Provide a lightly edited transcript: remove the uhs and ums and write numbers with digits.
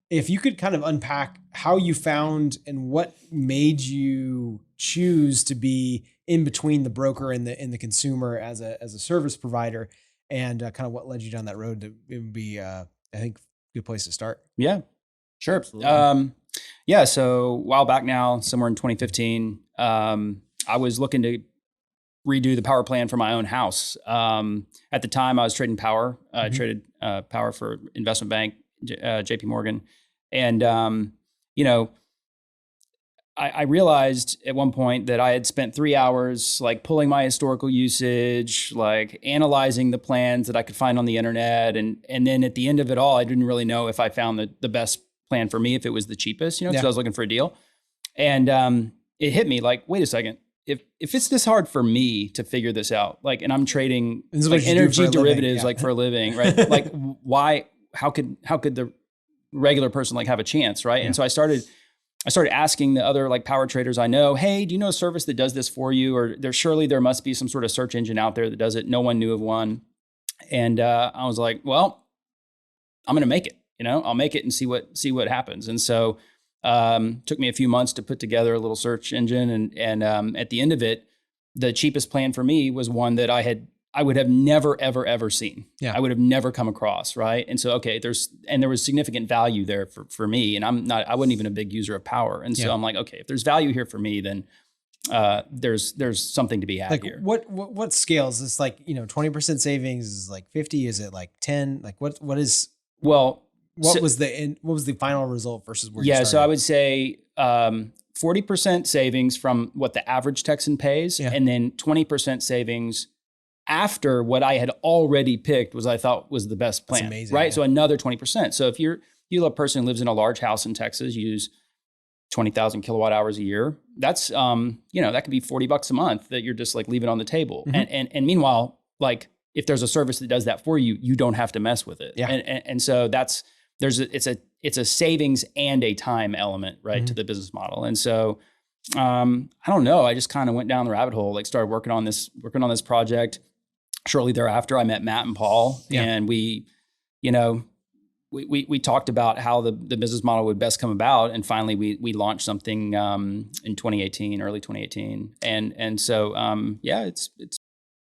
if you could kind of unpack how you found and what made you choose to be in between the broker and the consumer as a service provider, and kind of what led you down that road, it would be, I think, a good place to start. Yeah, sure. Absolutely. Yeah. So a while back now, somewhere in 2015, I was looking to redo the power plan for my own house. At the time I was trading power, traded power for investment bank, JP Morgan. And, I realized at one point that I had spent 3 hours like pulling my historical usage, like analyzing the plans that I could find on the internet. And then at the end of it all, I didn't really know if I found the best plan for me, if it was the cheapest, because I was looking for a deal. And it hit me like, wait a second, if it's this hard for me to figure this out, like, and I'm trading like energy derivatives, like for a living, right? Like why, how could the regular person like have a chance, right? And so I started asking the other like power traders I know, hey, do you know a service that does this for you? Or there must be some sort of search engine out there that does it. No one knew of one. And I was like, well, I'm going to make it, I'll make it and see what happens. And so took me a few months to put together a little search engine. And at the end of it, the cheapest plan for me was one that I would have never, ever seen. Yeah. I would have never come across. Right. And so, okay, there was significant value there for me. And I wasn't even a big user of power. And so I'm like, okay, if there's value here for me, then there's something to be had here. What scales? It's like, 20% savings is like 50. Is it like 10? Like what is, well, what was the final result versus where you started? So I would say 40% savings from what the average Texan pays, and then 20% savings after what I had already picked I thought was the best plan. That's amazing, right? Yeah. So another 20%. So if you're a person who lives in a large house in Texas, you use 20,000 kilowatt hours a year, that's that could be $40 a month that you're just like leaving on the table. Mm-hmm. And meanwhile, like if there's a service that does that for you, you don't have to mess with it. Yeah. And so it's a savings and a time element, right, to the business model. And so I don't know, I just kind of went down the rabbit hole, like started working on this project. Shortly thereafter, I met Matt and Paul, and we talked about how the business model would best come about. And finally we launched something in 2018, early 2018. And so it's